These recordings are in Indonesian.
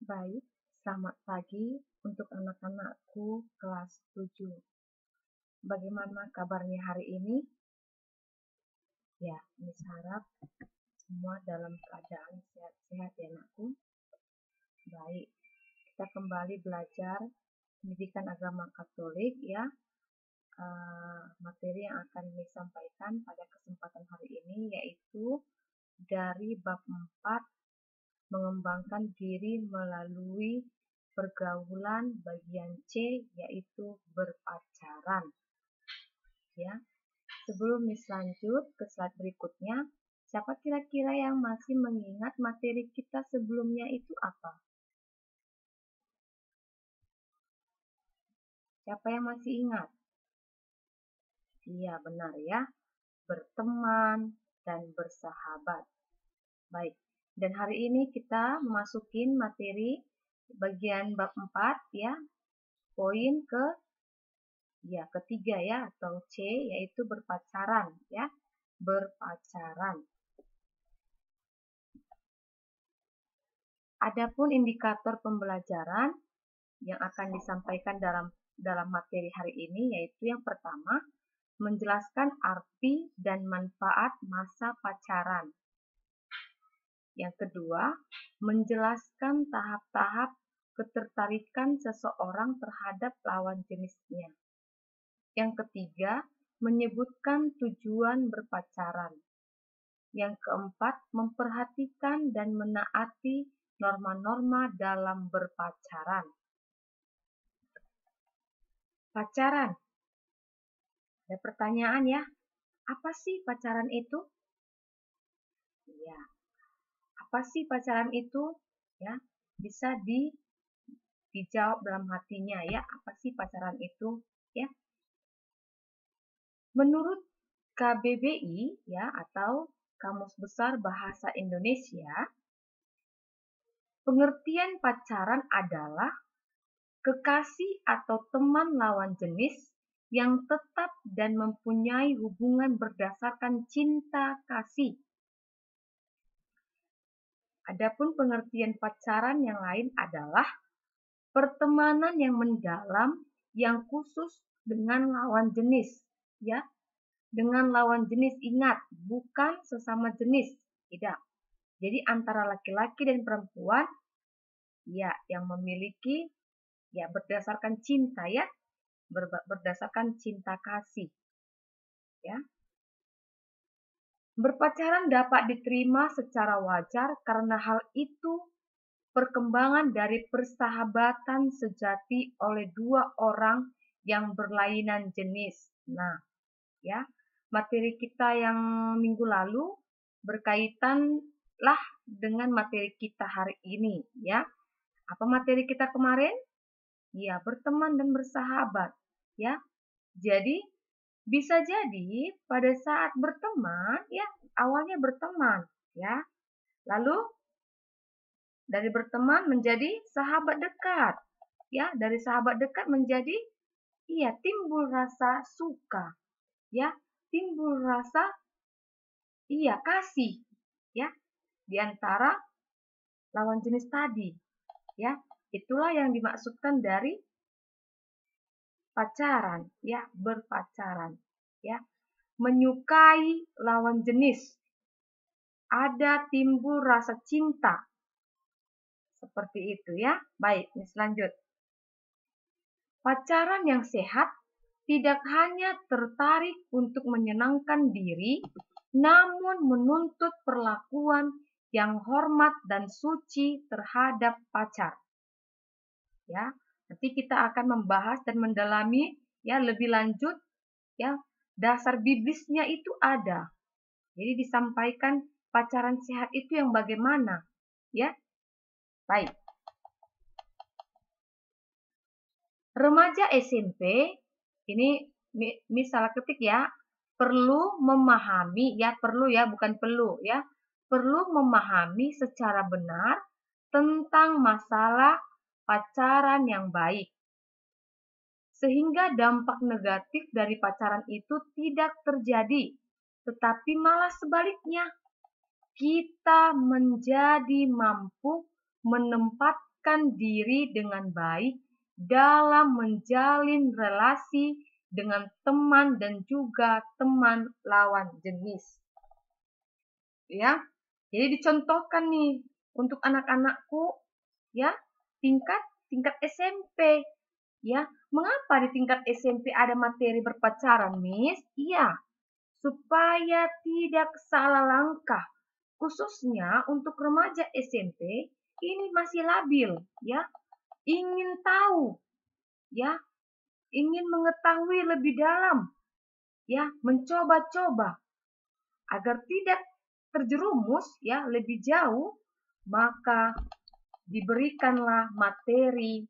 Baik, selamat pagi untuk anak-anakku kelas 7. Bagaimana kabarnya hari ini? Ya, Miss harap semua dalam keadaan sehat-sehat ya anakku. Baik, kita kembali belajar pendidikan agama Katolik ya. Materi yang akan Miss sampaikan pada kesempatan hari ini yaitu dari bab 4 mengembangkan diri melalui pergaulan bagian C yaitu berpacaran. Ya. Sebelum Miss lanjut ke slide berikutnya, siapa kira-kira yang masih mengingat materi kita sebelumnya itu apa? Siapa yang masih ingat? Iya, benar ya. Berteman dan bersahabat. Baik. Dan hari ini kita memasukin materi bagian bab 4 ya. Poin ketiga ya atau C yaitu berpacaran ya. Berpacaran. Adapun indikator pembelajaran yang akan disampaikan dalam materi hari ini yaitu yang pertama, menjelaskan arti dan manfaat masa pacaran. Yang kedua, menjelaskan tahap-tahap ketertarikan seseorang terhadap lawan jenisnya. Yang ketiga, menyebutkan tujuan berpacaran. Yang keempat, memperhatikan dan menaati norma-norma dalam berpacaran. Pacaran. Ada pertanyaan ya, apa sih pacaran itu? Ya, apa sih pacaran itu? Ya, bisa dijawab dalam hatinya ya, apa sih pacaran itu? Ya. Menurut KBBI ya atau Kamus Besar Bahasa Indonesia, pengertian pacaran adalah kekasih atau teman lawan jenis yang tetap dan mempunyai hubungan berdasarkan cinta kasih. Adapun pengertian pacaran yang lain adalah pertemanan yang mendalam yang khusus dengan lawan jenis, ya. Dengan lawan jenis ingat, bukan sesama jenis, tidak. Jadi antara laki-laki dan perempuan ya yang memiliki ya berdasarkan cinta ya, berdasarkan cinta kasih. Ya. Berpacaran dapat diterima secara wajar karena hal itu perkembangan dari persahabatan sejati oleh dua orang yang berlainan jenis. Nah, ya, materi kita yang minggu lalu berkaitan lah dengan materi kita hari ini, ya. Apa materi kita kemarin? Ya, berteman dan bersahabat, ya. Jadi bisa jadi pada saat berteman, ya, awalnya berteman, ya. Lalu dari berteman menjadi sahabat dekat, ya. Dari sahabat dekat menjadi, iya, timbul rasa suka, ya. Timbul rasa, iya, kasih, ya, di antara lawan jenis tadi, ya. Itulah yang dimaksudkan dari pacaran, ya, berpacaran, ya. Menyukai lawan jenis. Ada timbul rasa cinta. Seperti itu ya. Baik, lanjut. Pacaran yang sehat tidak hanya tertarik untuk menyenangkan diri, namun menuntut perlakuan yang hormat dan suci terhadap pacar. Ya, nanti kita akan membahas dan mendalami ya lebih lanjut ya, dasar biblisnya itu ada. Jadi disampaikan pacaran sehat itu yang bagaimana, ya. Baik. Remaja SMP, ini salah ketik ya, perlu memahami, ya perlu ya, bukan perlu ya, perlu memahami secara benar tentang masalah pacaran yang baik. Sehingga dampak negatif dari pacaran itu tidak terjadi, tetapi malah sebaliknya. Kita menjadi mampu menempatkan memposisikan diri dengan baik dalam menjalin relasi dengan teman dan juga teman lawan jenis. Ya, jadi dicontohkan nih untuk anak-anakku, ya, tingkat SMP. Ya, mengapa di tingkat SMP ada materi berpacaran, Miss? Iya, supaya tidak salah langkah. Khususnya untuk remaja SMP, ini masih labil, ya. Ingin tahu, ya, ingin mengetahui lebih dalam, ya, mencoba-coba agar tidak terjerumus, ya, lebih jauh, maka diberikanlah materi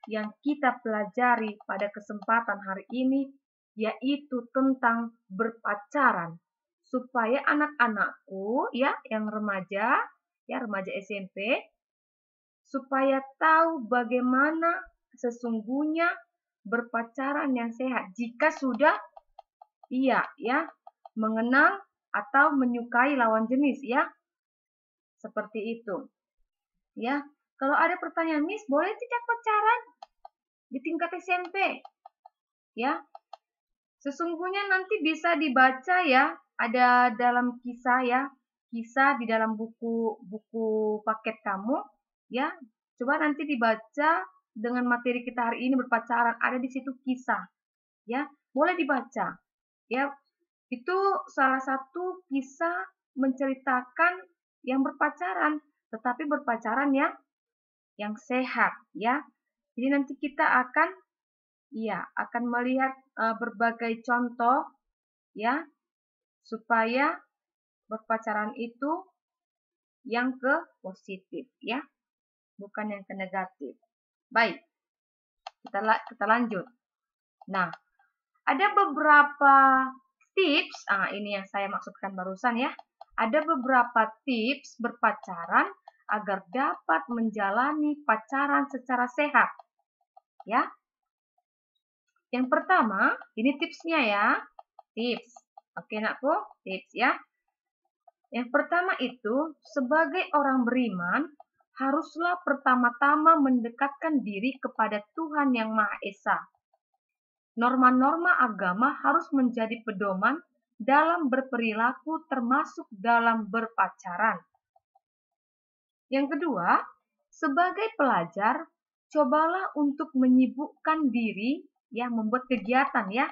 yang kita pelajari pada kesempatan hari ini, yaitu tentang berpacaran, supaya anak-anakku, ya, yang remaja, ya, remaja SMP, supaya tahu bagaimana sesungguhnya berpacaran yang sehat jika sudah, iya, ya, mengenal atau menyukai lawan jenis, ya, seperti itu, ya. Kalau ada pertanyaan, Miss, boleh tidak pacaran di tingkat SMP? Ya, sesungguhnya nanti bisa dibaca, ya, ada dalam kisah, ya, kisah di dalam buku paket kamu, ya. Coba nanti dibaca dengan materi kita hari ini berpacaran, ada di situ kisah, ya, boleh dibaca, ya. Itu salah satu kisah menceritakan yang berpacaran, tetapi berpacaran yang sehat, ya. Jadi nanti kita akan, ya, akan melihat berbagai contoh, ya, supaya berpacaran itu yang ke positif, ya, bukan yang ke negatif. Baik, kita lanjut. Nah, ada beberapa tips, ini yang saya maksudkan barusan, ya. Ada beberapa tips berpacaran agar dapat menjalani pacaran secara sehat, ya. Yang pertama, ini tipsnya, ya. Tips. Oke, Nakku, tips, ya. Yang pertama itu, sebagai orang beriman, haruslah pertama-tama mendekatkan diri kepada Tuhan Yang Maha Esa. Norma-norma agama harus menjadi pedoman dalam berperilaku termasuk dalam berpacaran. Yang kedua, sebagai pelajar, cobalah untuk menyibukkan diri, ya, membuat kegiatan, ya,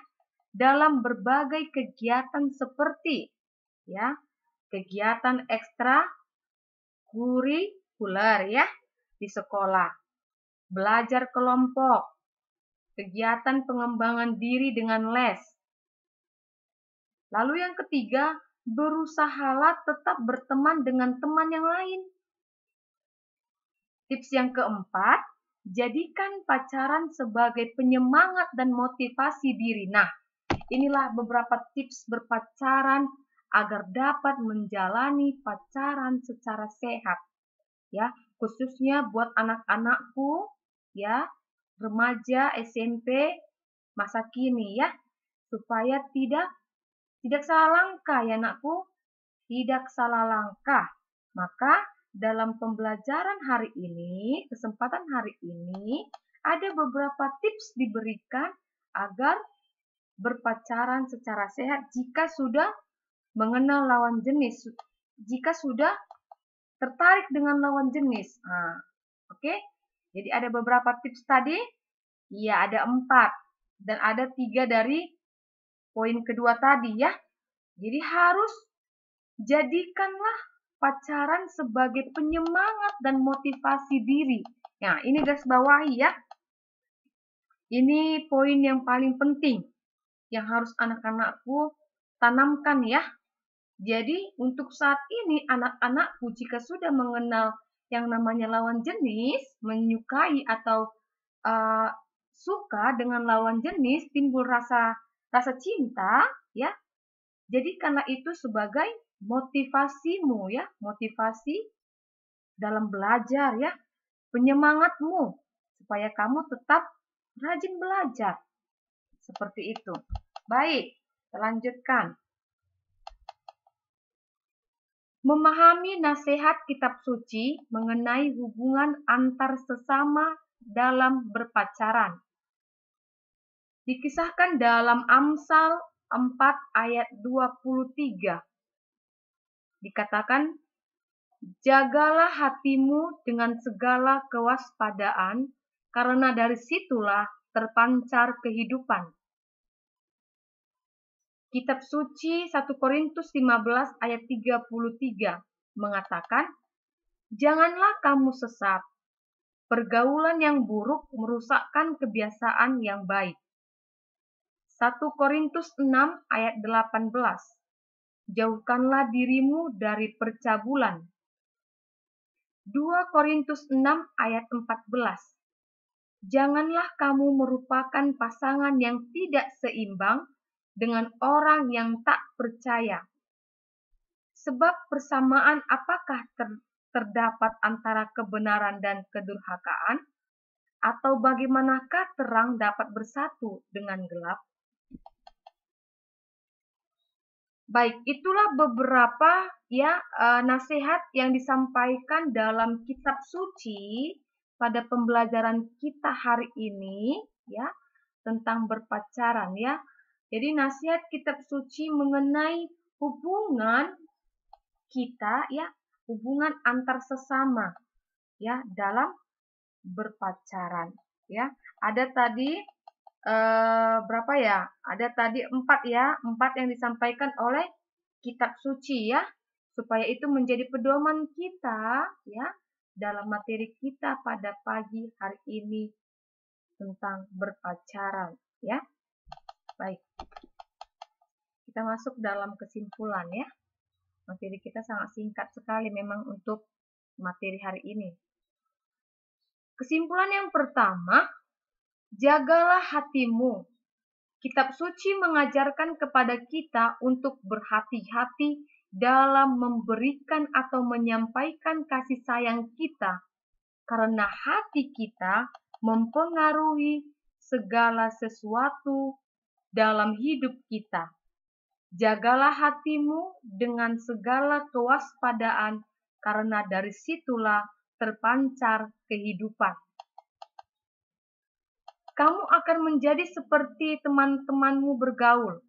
dalam berbagai kegiatan seperti, ya, kegiatan ekstra kurikuler, ya, di sekolah, belajar kelompok, kegiatan pengembangan diri dengan les. Lalu yang ketiga, berusahalah tetap berteman dengan teman yang lain. Tips yang keempat, jadikan pacaran sebagai penyemangat dan motivasi diri. Nah, inilah beberapa tips berpacaran agar dapat menjalani pacaran secara sehat, ya, khususnya buat anak-anakku, ya, remaja SMP masa kini, ya, supaya tidak salah langkah, ya, Nakku, tidak salah langkah. Maka dalam pembelajaran hari ini, kesempatan hari ini, ada beberapa tips diberikan agar berpacaran secara sehat jika sudah mengenal lawan jenis, jika sudah tertarik dengan lawan jenis. Nah, oke. Jadi ada beberapa tips tadi, ya, ada 4 dan ada 3 dari poin kedua tadi, ya. Jadi harus jadikanlah pacaran sebagai penyemangat dan motivasi diri. Nah, ini garis bawahi, ya. Ini poin yang paling penting yang harus anak-anakku tanamkan, ya. Jadi untuk saat ini anak-anakku jika sudah mengenal yang namanya lawan jenis, menyukai atau suka dengan lawan jenis, timbul rasa cinta, ya. Jadikanlah itu sebagai motivasimu, ya, motivasi dalam belajar, ya, penyemangatmu supaya kamu tetap rajin belajar. Seperti itu. Baik, kita lanjutkan. Memahami nasihat kitab suci mengenai hubungan antar sesama dalam berpacaran. Dikisahkan dalam Amsal 4 ayat 23. Dikatakan, jagalah hatimu dengan segala kewaspadaan, karena dari situlah terpancar kehidupan. Kitab suci 1 Korintus 15 ayat 33 mengatakan, janganlah kamu sesat. Pergaulan yang buruk merusakkan kebiasaan yang baik. 1 Korintus 6 ayat 18. Jauhkanlah dirimu dari percabulan. 2 Korintus 6 ayat 14. Janganlah kamu merupakan pasangan yang tidak seimbang dengan orang yang tak percaya. Sebab persamaan apakah terdapat antara kebenaran dan kedurhakaan? Atau bagaimanakah terang dapat bersatu dengan gelap? Baik, itulah beberapa nasihat yang disampaikan dalam kitab suci pada pembelajaran kita hari ini ya tentang berpacaran ya. Jadi nasihat kitab suci mengenai hubungan kita ya, hubungan antar sesama ya dalam berpacaran ya. Ada tadi berapa ya? Ada tadi 4 ya, 4 yang disampaikan oleh kitab suci ya, supaya itu menjadi pedoman kita ya dalam materi kita pada pagi hari ini tentang berpacaran ya. Baik. Kita masuk dalam kesimpulan ya. Materi kita sangat singkat sekali memang untuk materi hari ini. Kesimpulan yang pertama, jagalah hatimu. Kitab suci mengajarkan kepada kita untuk berhati-hati dalam memberikan atau menyampaikan kasih sayang kita, karena hati kita mempengaruhi segala sesuatu dalam hidup kita. Jagalah hatimu dengan segala kewaspadaan, karena dari situlah terpancar kehidupan. Kamu akan menjadi seperti teman-temanmu bergaul.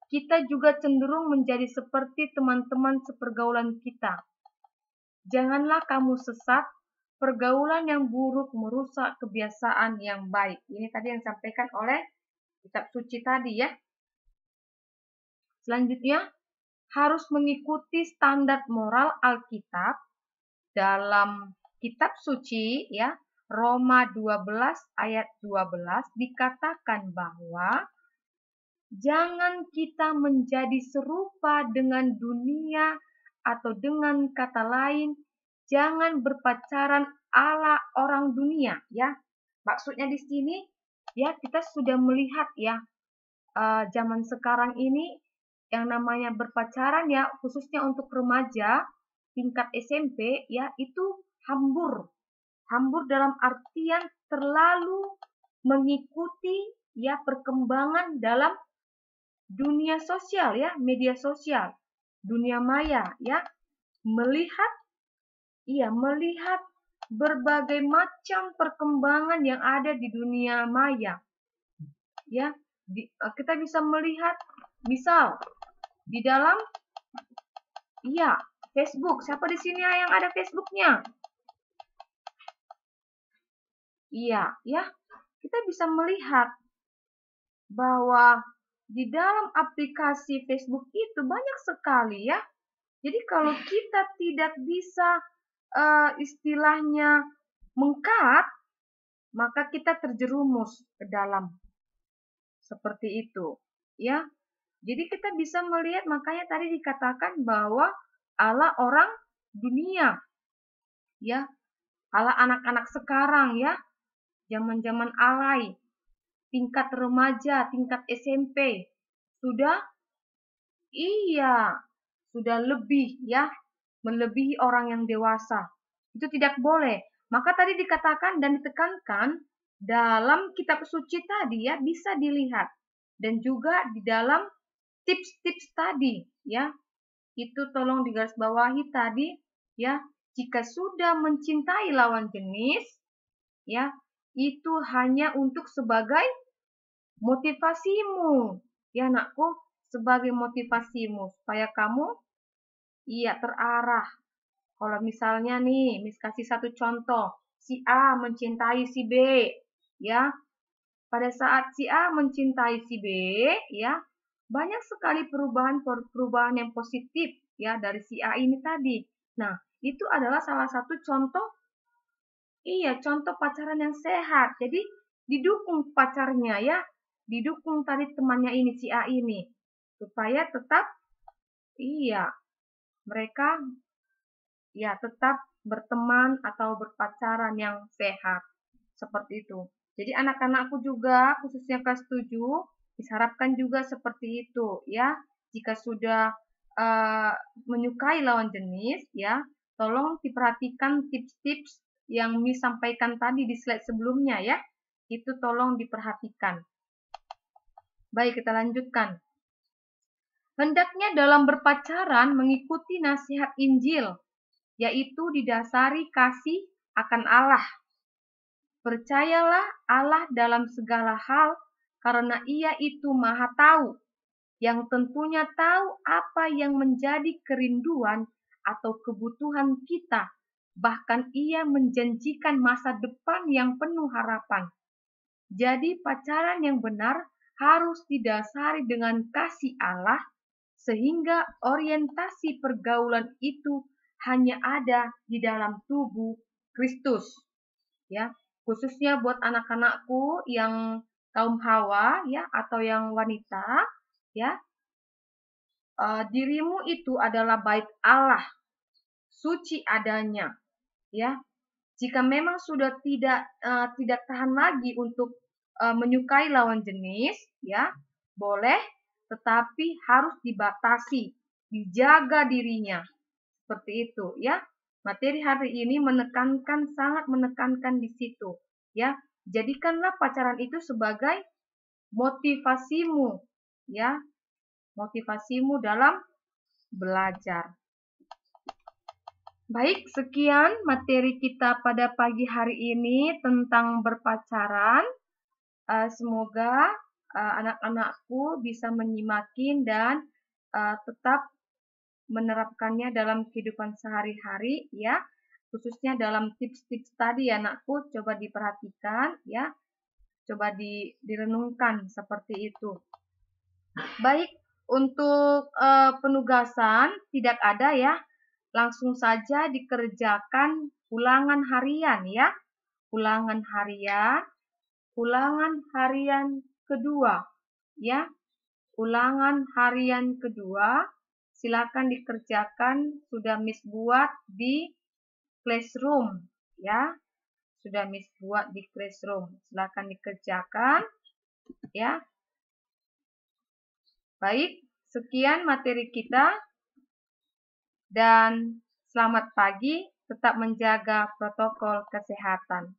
Kita juga cenderung menjadi seperti teman-teman sepergaulan kita. Janganlah kamu sesat, pergaulan yang buruk merusak kebiasaan yang baik. Ini tadi yang disampaikan oleh kitab suci tadi ya. Selanjutnya, harus mengikuti standar moral Alkitab dalam kitab suci ya. Roma 12 ayat 12 dikatakan bahwa jangan kita menjadi serupa dengan dunia, atau dengan kata lain, jangan berpacaran ala orang dunia ya. Maksudnya di sini ya kita sudah melihat ya zaman sekarang ini yang namanya berpacaran ya, khususnya untuk remaja tingkat SMP ya, itu hambur. Hambur dalam artian terlalu mengikuti ya perkembangan dalam dunia sosial ya, media sosial, dunia maya ya. Melihat berbagai macam perkembangan yang ada di dunia maya. Ya, kita bisa melihat misal di dalam Facebook. Siapa di sini yang ada Facebooknya? Iya, ya. Kita bisa melihat bahwa di dalam aplikasi Facebook itu banyak sekali ya. Jadi kalau kita tidak bisa istilahnya meng-cut, maka kita terjerumus ke dalam seperti itu, ya. Jadi kita bisa melihat, makanya tadi dikatakan bahwa ala orang dunia, ya, ala anak-anak sekarang, ya, zaman-zaman alay, tingkat remaja, tingkat SMP, sudah lebih, ya, melebihi orang yang dewasa. Itu tidak boleh. Maka tadi dikatakan dan ditekankan dalam kitab suci tadi ya, bisa dilihat, dan juga di dalam tips-tips tadi ya, itu tolong digarisbawahi tadi ya. Jika sudah mencintai lawan jenis ya, itu hanya untuk sebagai motivasimu ya anakku, sebagai motivasimu supaya kamu terarah. Kalau misalnya nih, kasih satu contoh, si A mencintai si B ya. Pada saat si A mencintai si B ya, banyak sekali perubahan yang positif ya dari si A ini tadi. Nah, itu adalah salah satu contoh contoh pacaran yang sehat. Jadi didukung pacarnya ya, didukung tadi temannya ini si A ini supaya tetap mereka tetap berteman atau berpacaran yang sehat. Seperti itu. Jadi anak-anakku juga khususnya kelas 7 diharapkan juga seperti itu ya. Jika sudah menyukai lawan jenis ya, tolong diperhatikan tips-tips yang Miss sampaikan tadi di slide sebelumnya ya. Itu tolong diperhatikan. Baik, kita lanjutkan. Hendaknya dalam berpacaran mengikuti nasihat Injil, yaitu didasari kasih akan Allah. Percayalah Allah dalam segala hal, karena Ia itu Maha Tahu, yang tentunya tahu apa yang menjadi kerinduan atau kebutuhan kita. Bahkan Ia menjanjikan masa depan yang penuh harapan. Jadi pacaran yang benar harus didasari dengan kasih Allah, sehingga orientasi pergaulan itu hanya ada di dalam tubuh Kristus. Ya, khususnya buat anak-anakku yang kaum hawa ya atau yang wanita ya, dirimu itu adalah baik Allah, suci adanya ya. Jika memang sudah tidak tahan lagi untuk menyukai lawan jenis ya, boleh, tetapi harus dibatasi, dijaga dirinya. Seperti itu ya. Materi hari ini sangat menekankan di situ ya. Jadikanlah pacaran itu sebagai motivasimu ya. Motivasimu dalam belajar. Baik, sekian materi kita pada pagi hari ini tentang berpacaran. Semoga anak-anakku bisa menyimakin dan tetap menerapkannya dalam kehidupan sehari-hari ya, khususnya dalam tips-tips tadi ya anakku, coba diperhatikan ya, coba direnungkan seperti itu. Baik, untuk penugasan tidak ada ya, langsung saja dikerjakan ulangan harian ya, ulangan harian kedua ya, ulangan harian kedua. Silakan dikerjakan, sudah Miss buat di Classroom ya. Sudah Miss buat di Classroom. Silakan dikerjakan ya. Baik, sekian materi kita dan selamat pagi, tetap menjaga protokol kesehatan.